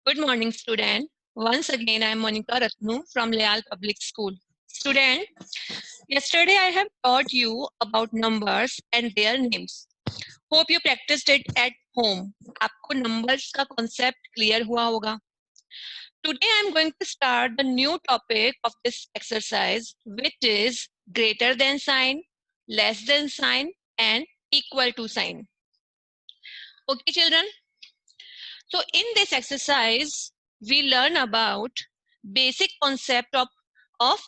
Good morning, student. Once again, I am Monica Ratnu from Leal Public School. Student, yesterday I have taught you about numbers and their names. Hope you practiced it at home. आपको numbers का concept clear हुआ होगा. Today I am going to start the new topic of this exercise, which is greater than sign, less than sign, and equal to sign. Okay, children? So in this exercise, we learn about basic concept of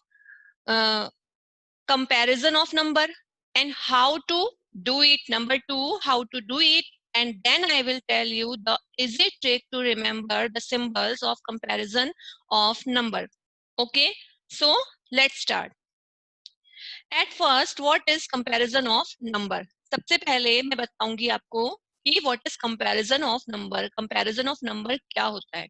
comparison of number and how to do it. Number 2, how to do it. And then I will tell you the easy trick to remember the symbols of comparison of number. Okay, so let's start. At first, what is comparison of number? सबसे पहले मैं बताऊंगी आपको कि what is comparison of number. Comparison of number क्या होता है?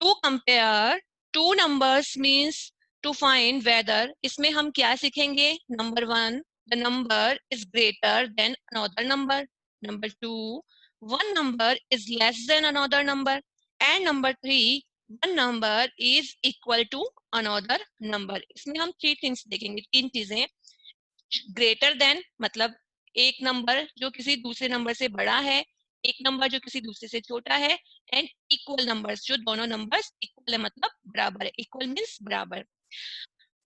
To compare two numbers means to find whether, इसमें हम क्या सीखेंगे? Number 1, the number is greater than another number. Number 2, one number is less than another number. And number 3, one number is equal to another number. इसमें हम 3 things देखेंगे, 3 चीजें. Greater than मतलब एक नंबर जो किसी दूसरे नंबर से बड़ा है, एक नंबर जो किसी दूसरे से छोटा है, एंड इक्वल नंबर्स जो दोनों नंबर्स इक्वल है मतलब बराबर है. इक्वल मींस बराबर.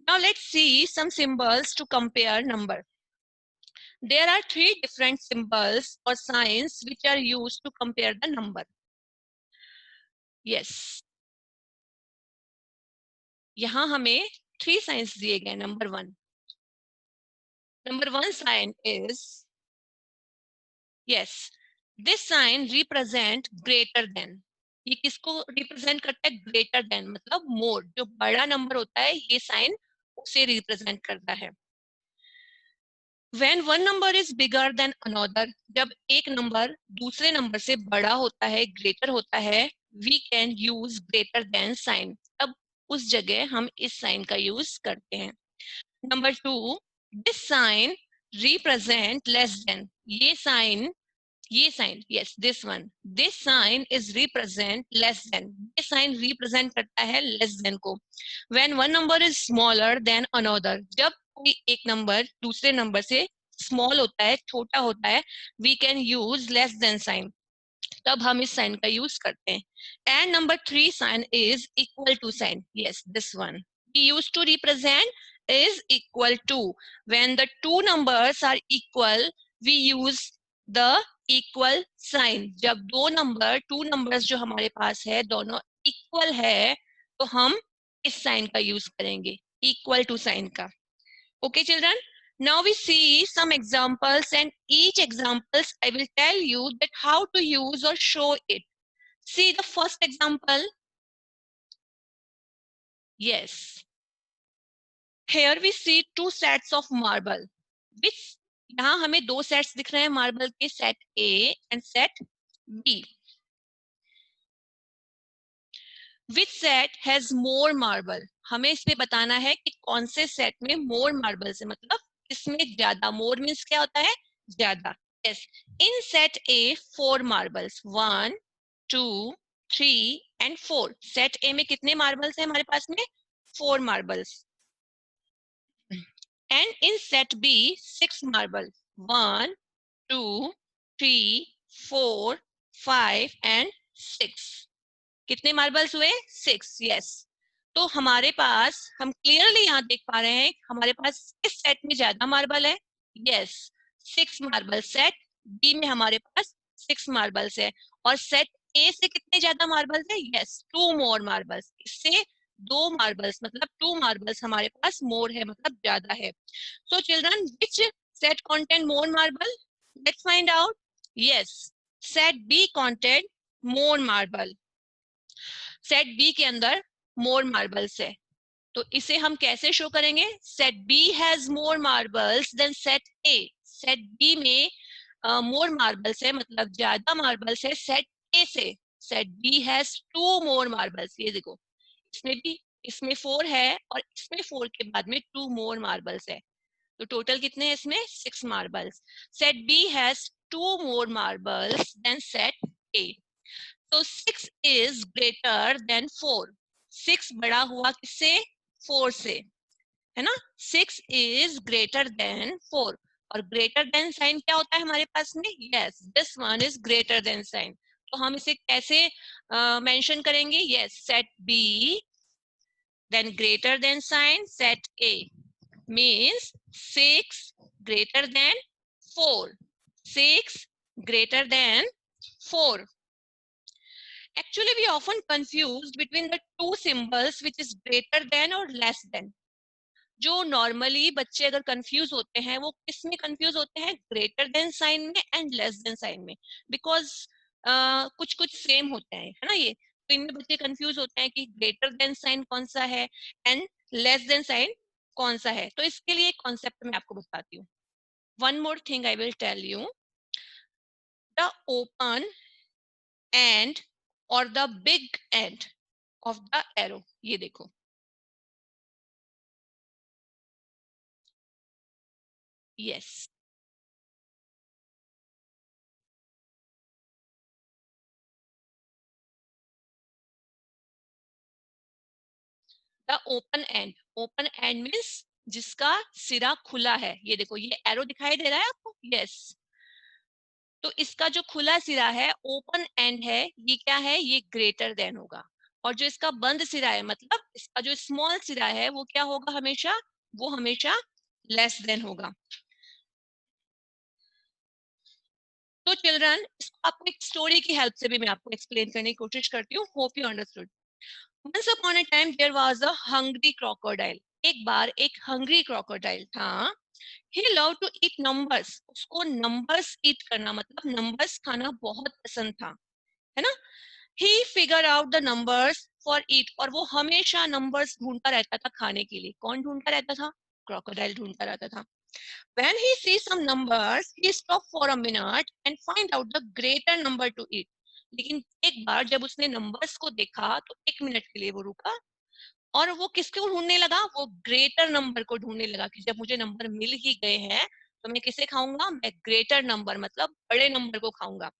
Now let's see some symbols to compare number. There are 3 different symbols or signs which are used to compare the number. Yes. यहाँ हमें 3 signs दिए गए. Number 1. Number 1 sign is, yes, this sign represent greater than. ये किसको represent करता है? Greater than मतलब मोर. जो बड़ा नंबर होता है ये साइन उसे रिप्रेजेंट करता है. When one number is bigger than another, जब एक नंबर दूसरे नंबर से बड़ा होता है, ग्रेटर होता है, we can use greater than sign. तब उस जगह हम इस साइन का यूज करते हैं. Number 2, this sign represent less than. ये sign, yes, this one. This sign is represent less than. ये sign represent करता है less than को. When one number is smaller than another, जब कोई एक नंबर दूसरे नंबर से small होता है, छोटा होता है, we can use less than sign. तब हम इस sign का use करते हैं. And number 3 sign is equal to sign. Yes, this one. We used to represent is equal to. When the two numbers are equal, we use the equal sign. जब दो numbers जो हमारे पास है दोनों equal है तो हम इस साइन का यूज करेंगे, इक्वल टू साइन का. Okay children, now we see some examples and each examples I will tell you that how to use or show it. See the first example. Yes, here we see 2 sets of marble which यहाँ हमें 2 sets दिख रहे हैं marble के, set A and set B. Which set has more marble? हमें इसमें बताना है कि कौन से सेट में more marbles है, मतलब इसमें ज्यादा. more means क्या होता है? ज्यादा. Yes, in set A 4 marbles, 1, 2, 3 and 4. set A में कितने marbles है हमारे पास में? 4 marbles. And in set B 6 marbles, 1, 2, 3, 4, 5 and 6. कितने मार्बल्स हुए? 6. यस, तो हमारे पास हम क्लियरली यहाँ देख पा रहे हैं हमारे पास इस सेट में ज्यादा मार्बल है. Yes, 6 marble. सेट बी में हमारे पास 6 मार्बल्स है. और सेट ए से कितने ज्यादा मार्बल्स है? Yes, 2 more marbles. इससे 2 मार्बल्स मतलब 2 मार्बल्स हमारे पास मोर है मतलब ज्यादा है. So children, which set content more marble? Let's find out. Yes, set B content more marble. Set B के अंदर मोर मार्बल्स है, तो इसे हम कैसे शो करेंगे? Set B has more marbles than set A. Set B में मोर मार्बल्स है मतलब ज्यादा मार्बल्स है सेट ए से. Set B has 2 more marbles. ये देखो, इसमें 4 है और इसमें 4 के बाद में 2 मोर मार्बल्स है, तो टोटल कितने हैं इसमें? 6 marbles. Set B has 2 more marbles than set A. So 6 is greater than 4. 6 बड़ा हुआ किससे? 4 से, है ना? 6 is greater than 4. और greater than साइन क्या होता है हमारे पास में? Yes, this one is greater than sign. तो हम इसे कैसे मेंशन करेंगे? Yes, set B, then greater than sign, set A. Means 6 greater than 4. 6 greater than 4. Actually, we often confused between the two symbols which is greater than or less than. जो normally बच्चे अगर confuse होते हैं वो किस में confuse होते हैं? ग्रेटर देन साइन में एंड लेस देन साइन में, बिकॉज कुछ कुछ सेम होते हैं, है ना? ये तो इनमें बच्चे कंफ्यूज होते हैं कि ग्रेटर देन साइन कौन सा है एंड लेस देन साइन कौन सा है. तो इसके लिए कॉन्सेप्ट मैं आपको बताती हूँ. One more thing I will tell you. The open end और the big end of the arrow. ये देखो, yes, the open end means जिसका सिरा खुला है. ये देखो, ये एरो दिखाई दे रहा है आपको? यस. तो इसका जो खुला सिरा है, ओपन एंड है, ये क्या है? ये ग्रेटर देन होगा. और जो इसका बंद सिरा है, मतलब इसका जो स्मॉल सिरा है, वो क्या होगा? हमेशा वो हमेशा लेस देन होगा. तो चिल्ड्रन, इसको आपको एक स्टोरी की हेल्प से भी मैं आपको एक्सप्लेन करने की कोशिश करती हूँ. Hope you understood. Once upon a time there was a hungry crocodile. एक बार एक hungry crocodile था. He loved to eat numbers. उसको numbers eat करना, मतलब numbers खाना बहुत पसंद था, है ना? He figured out the numbers for eat. और वो हमेशा numbers ढूंढता रहता था खाने के लिए. कौन ढूंढता रहता था? Crocodile ढूंढता रहता था. When he sees some numbers, he stops for a minute and find out the greater number to eat. लेकिन एक बार जब उसने नंबर्स को देखा तो एक मिनट के लिए वो रुका और वो किसको ढूंढने लगा? वो ग्रेटर नंबर को ढूंढने लगा कि जब मुझे नंबर मिल ही गए हैं तो मैं किसे खाऊंगा? मैं ग्रेटर नंबर, मतलब बड़े नंबर को खाऊंगा.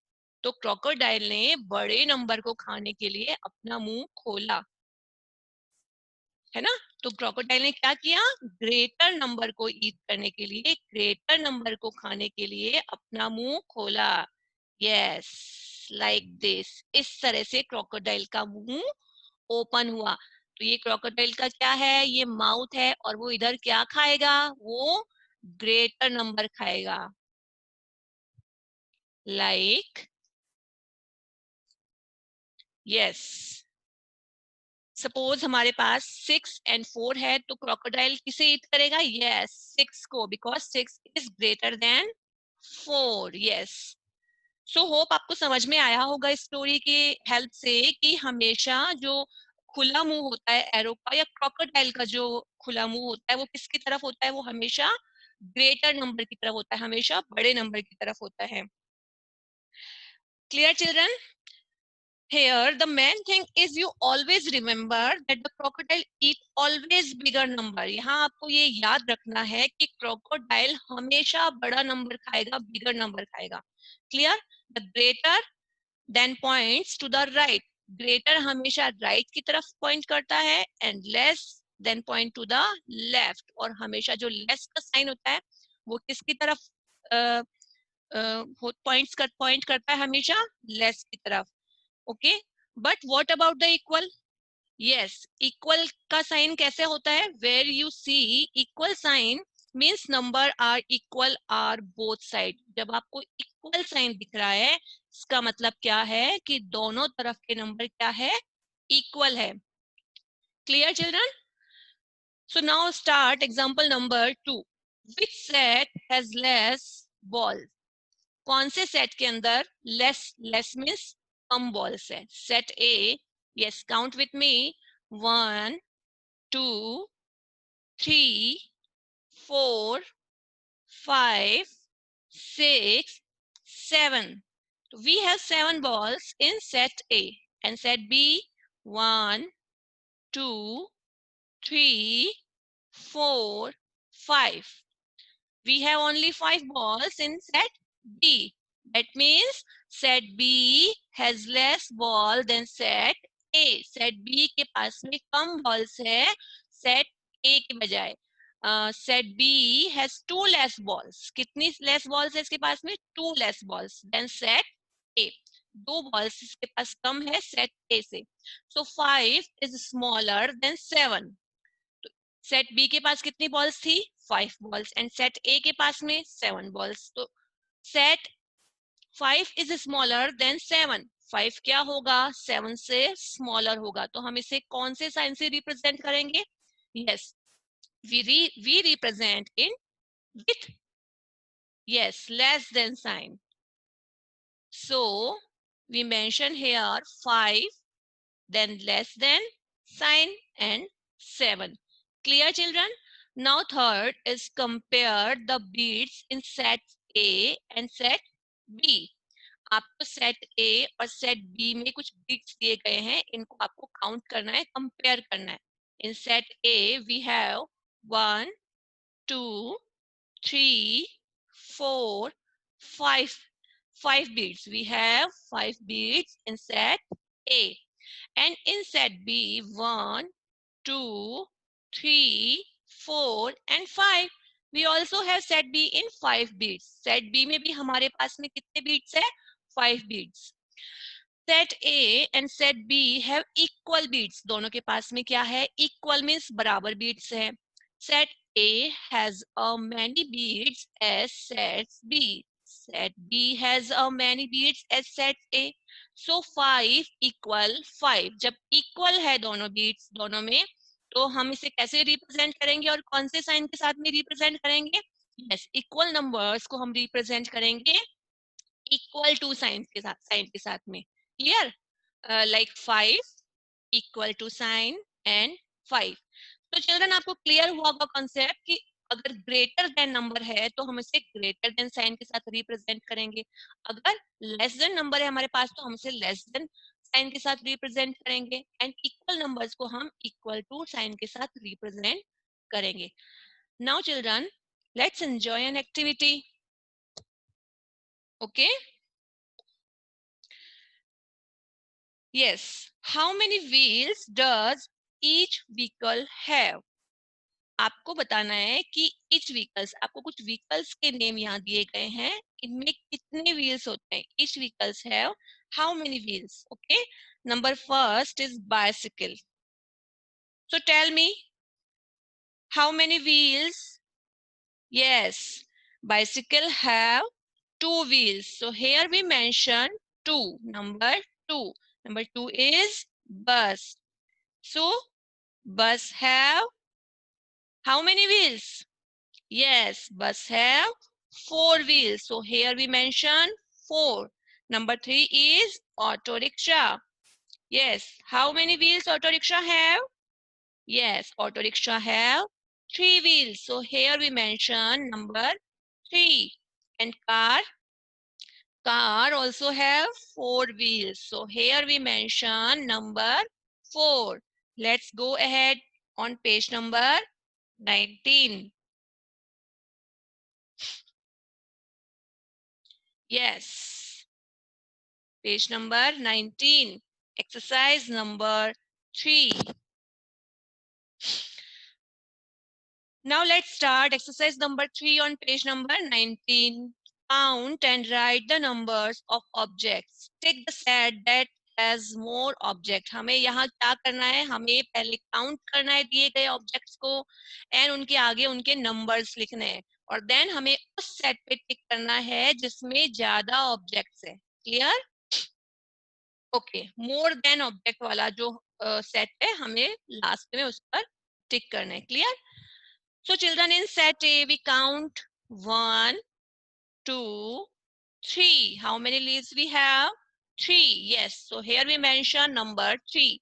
तो क्रोकोडाइल ने बड़े नंबर को खाने के लिए अपना मुंह खोला, है ना? तो क्रोकोडाइल ने क्या किया? ग्रेटर नंबर को ईट करने के लिए, ग्रेटर नंबर को खाने के लिए अपना मुंह खोला. Yes, like this. इस तरह से क्रोकोडाइल का मुंह ओपन हुआ. तो ये क्रोकोडाइल का क्या है? ये माउथ है. और वो इधर क्या खाएगा? वो ग्रेटर नंबर खाएगा. लाइक, यस, सपोज हमारे पास 6 एंड 4 है, तो क्रोकोडाइल किसे ईट करेगा? यस, 6 को, because 6 is greater than 4. Yes. So hope आपको समझ में आया होगा इस स्टोरी की हेल्प से कि हमेशा जो खुला मुंह होता है एरो का, या क्रोकोडाइल का जो खुला मुंह होता है, वो किसकी तरफ होता है? वो हमेशा ग्रेटर नंबर की तरफ होता है, हमेशा बड़े नंबर की तरफ होता है. Clear children? Here, the main thing is you always remember that the crocodile eat always bigger number. यहाँ आपको ये याद रखना है कि crocodile हमेशा बड़ा नंबर खाएगा, bigger नंबर खाएगा. Clear? The greater then points to the right. Greater हमेशा right की तरफ point करता है and less then point to the left. और हमेशा जो less का sign होता है वो किसकी तरफ point करता है? हमेशा less की तरफ. Okay, but what about the equal? Yes, equal का साइन कैसे होता है? Where you see equal sign means number are equal are both side. जब आपको इक्वल साइन दिख रहा है, इसका मतलब क्या है? कि दोनों तरफ के नंबर क्या है? इक्वल है. Clear children? So now start example number 2. Which set has less ball? कौन से सेट के अंदर लेस मीन्स कम बॉल्स है? Set A. Yes, count with me. 1 2 3 4 5 6 7. We have 7 balls in set A and set B. 1 2 3 4 5. We have only 5 balls in set B. That means Set B has less ball than set A. Set B के पास में कम balls है set A के बजाय. Set B has 2 less balls. कितनी less balls है इसके पास में? 2 less balls than set A. 2 balls इसके पास कम है set A से. So 5 is smaller than 7. Set B के पास कितनी बॉल्स थी? 5 बॉल्स. एंड सेट ए के पास में 7 बॉल्स. तो सेट 5 इज स्मॉलर देन 7. 5 क्या होगा? 7 से स्मॉलर होगा. तो हम इसे कौन से साइन से रिप्रेजेंट करेंगे? Yes, we represent in with yes less than sign. So we mention here 5, then less than sign, and 7. Clear, children? Now third is compare the beats in set A and set B. आपको set ए और set B में कुछ beats दिए गए हैं, इनको आपको count करना है, कंपेयर करना है. इन set A V have 1 2 3 4 5 beats. We have 5 beats in set A. And in set B, 1 2 3 4 and 5. We also have set B in 5 beats. Set B में भी हमारे पास में कितने beats है? 5 beats. Set A and set B have equal beats. दोनों के पास में क्या है? Equal means बराबर beats है. Set A has many beats as set B. Set B has many beats as set A. So 5 equal 5. जब equal है दोनों beats दोनों में, तो हम इसे कैसे रिप्रेजेंट करेंगे और कौन से साइन के साथ में रिप्रेजेंट करेंगे? यस, इक्वल नंबर्स को हम रिप्रेजेंट करेंगे इक्वल टू साइन के साथ में. Clear? Like 5 equal to sign and 5. तो चिल्ड्रन आपको क्लियर हुआ होगा कॉन्सेप्ट कि अगर ग्रेटर देन नंबर है तो हम इसे ग्रेटर देन साइन के साथ रिप्रेजेंट करेंगे. अगर लेस देन नंबर है हमारे पास तो हम इसे लेस देन साइन के साथ रिप्रेजेंट करेंगे. एंड इक्वल नंबर्स को हम इक्वल टू साइन के साथ रिप्रेजेंट करेंगे. Now children, let's enjoy an activity. Okay? Yes. How many wheels does each vehicle have? आपको बताना है कि each vehicles, आपको कुछ vehicles के नेम यहाँ दिए गए हैं, इनमें कितने wheels होते हैं? Each vehicles have how many wheels? Okay. Number first is bicycle. So tell me, how many wheels? Yes, bicycle have 2 wheels. So here we mention 2. Number 2. Number 2 is bus. So bus have how many wheels? Yes, bus have 4 wheels. So here we mention 4. Number 3 is auto rickshaw. Yes, how many wheels auto rickshaw have? Yes, auto rickshaw have 3 wheels. So here we mention number 3. And car also have 4 wheels. So here we mention number 4. Let's go ahead on page number 19. Yes. Page number 19. Exercise number 3. Now let's start exercise number 3 on page number 19. Count and write the numbers of objects. Take the set that has more object. हमें यहाँ क्या करना है? हमें पहले count करना है दिए गए ऑब्जेक्ट्स को एंड उनके आगे उनके नंबर्स लिखने हैं और देन हमें उस सेट पे टिक करना है जिसमें ज्यादा ऑब्जेक्ट्स है. Clear? Okay, more than object वाला जो सेट है हमें लास्ट में उस पर टिक करना है. Clear? So children, in set A we count 1 2 3. How many leaves we have? 3. Yes, so here we mention number 3.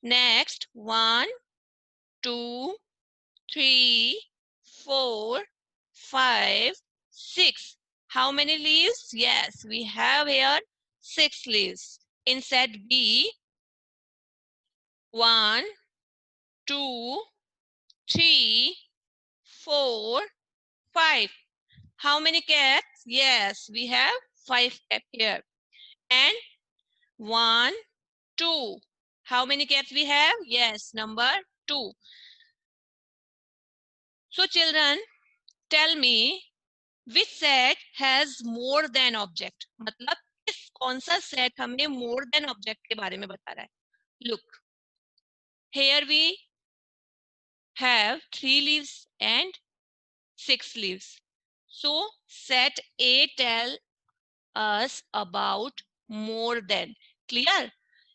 Next 1 2 3 4 5 6. How many leaves? Yes, we have here 6 leaves. In set B 1 2 3 4 5. How many cats? Yes, we have 5 cats here. and 1, 2. How many caps we have? Yes, number 2. So children, tell me which set has more than object? मतलब किस कौन सा set हमें more than object के बारे में बता रहा है? Look, here we have 3 leaves and 6 leaves. So set A tell us about more than. Clear?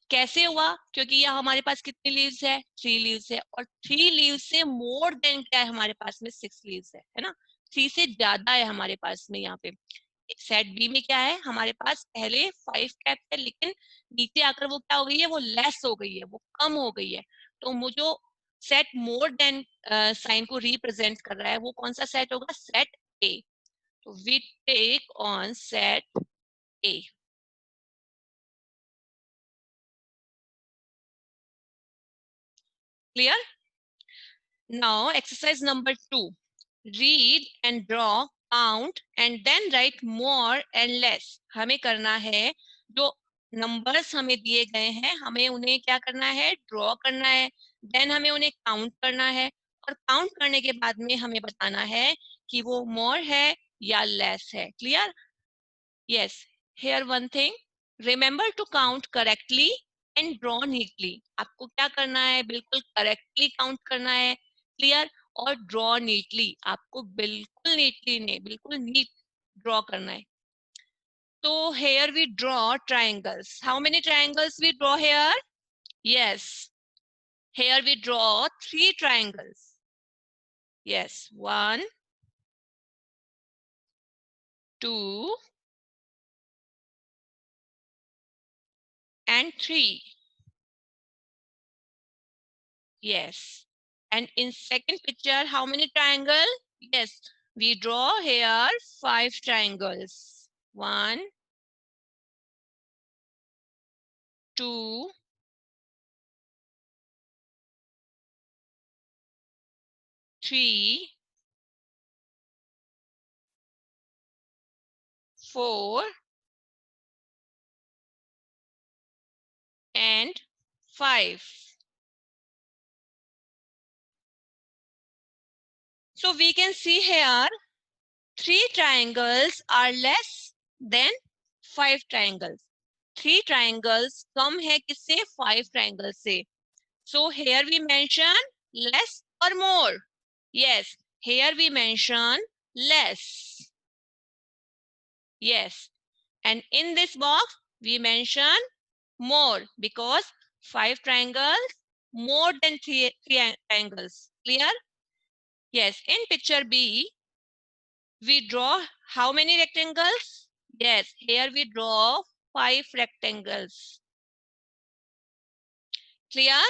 कैसे हुआ? क्योंकि यह हमारे पास कितनी लीव्स है? 3 लीव्स है, और 3 लीव्स से मोर देन क्या है हमारे पास में? 6 लीव्स है ना? 3 से ज्यादा है हमारे पास में यहाँ पे। सेट बी में क्या है? हमारे पास पहले 5 कैप है, लेकिन नीचे आकर वो क्या हो गई है? वो लेस हो गई है, वो कम हो गई है। तो मुझे सेट मोर देन साइन को रिप्रेजेंट कर रहा है, वो कौन सा सेट होगा? Set A. तो we take on set A. Clear? Now exercise number 2. Read and draw, count and then write more and less. हमें करना है, जो नंबर्स हमें दिए गए हैं हमें उन्हें क्या करना है? ड्रॉ करना है, देन हमें उन्हें काउंट करना है, और काउंट करने के बाद में हमें बताना है कि वो मोर है या लेस है। Clear? Yes, here one thing, remember to count correctly and draw neatly. आपको क्या करना है? बिल्कुल करेक्टली काउंट करना है, क्लियर, और ड्रॉ नीटली, आपको बिल्कुल नीटली नहीं, बिल्कुल नीट ड्रॉ करना है। तो here we draw triangles. How many triangles we draw here? Yes, here we draw 3 triangles. Yes, 1, 2 and 3. Yes. And in second picture, how many triangle? Yes, we draw here 5 triangles. 1, 2, 3, 4 and 5. So we can see here 3 triangles are less than 5 triangles. 3 triangles कम है किससे? 5 triangles से. So here we mention less or more? Yes, here we mention less. Yes, and in this box we mention more because 5 triangles more than 3 triangles. Clear? Yes, in picture B we draw how many rectangles? Yes, here we draw 5 rectangles. Clear?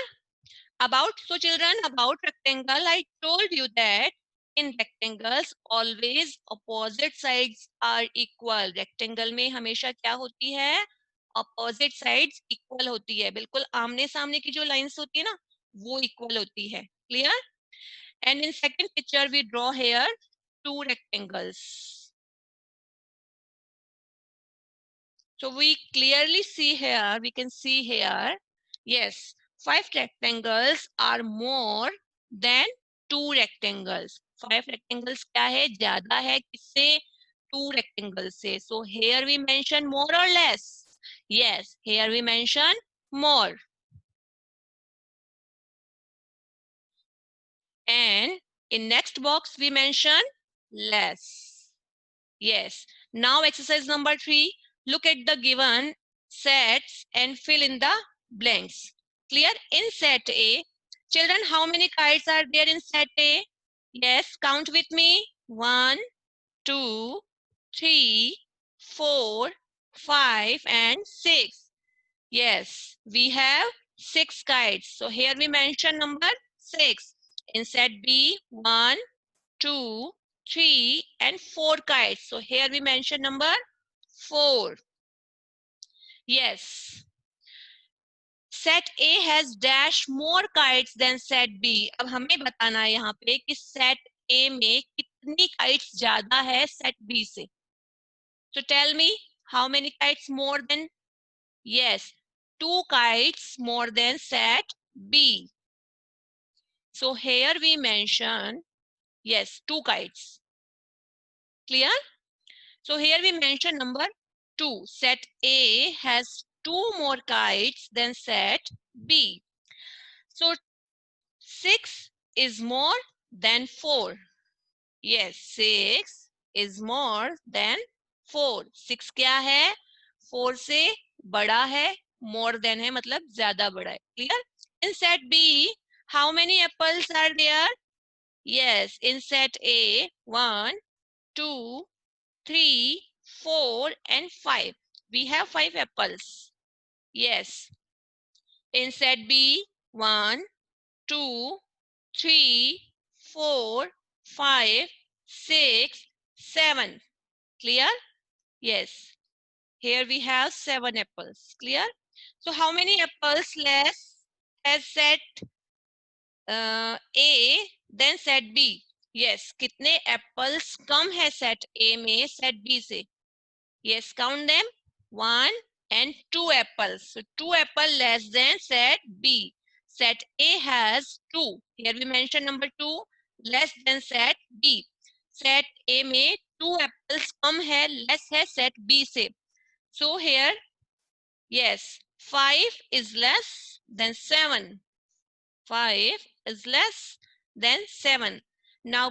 So children, about rectangle, I told you that in rectangles always opposite sides are equal. Rectangle में हमेशा क्या होती है? Opposite sides equal होती है, बिल्कुल आमने सामने की जो lines होती है ना, वो equal होती है. Clear? And in second picture we draw here 2 rectangles. So we clearly see here, we can see here, yes, 5 rectangles are more than 2 rectangles. 5 rectangles क्या है? ज़्यादा है किससे? 2 rectangles से. So here we mention more or less? Yes, here we mention more. And in next box we mention less. Yes. Now exercise number 3. Look at the given sets and fill in the blanks. Clear? In set A, children, how many kites are there in set A? Yes, count with me. 1, 2, 3, 4, 5 and 6. Yes, we have 6 kites. So here we mention number 6. In set B, 1, 2, 3 and 4 kites. So here we mention number 4. Yes. Set A has dash more kites than set B. अब हमें बताना है यहाँ पे कि set A में कितनी kites ज्यादा है set B से. So tell me how many kites more than Yes, 2 kites more than set B. So here we mention, yes, 2 kites. Clear? So here we mention number 2. Set A has 2 more kites than set B. So 6 is more than 4. Yes, 6 is more than 4. 6 क्या है? 4 से बड़ा है, more than है मतलब ज्यादा बड़ा है. Clear? In set B, how many apples are there? Yes, in set A, 1, 2, 3, 4 and 5. We have 5 apples. Yes. In set B, 1, 2, 3, 4, 5, 6, 7. Clear? Yes. Here we have 7 apples. Clear? So how many apples less has set A then set B? Yes. कितने apples कम है set A में set B से? Yes. Count them. 1 and 2 apples. So 2 apples less than set B. Set A has 2. Here we mention number 2 less than set B. Set A में 2 apples कम है, less है set B से. So here, yes, 5 is less than 7. 5 is less than 7. Now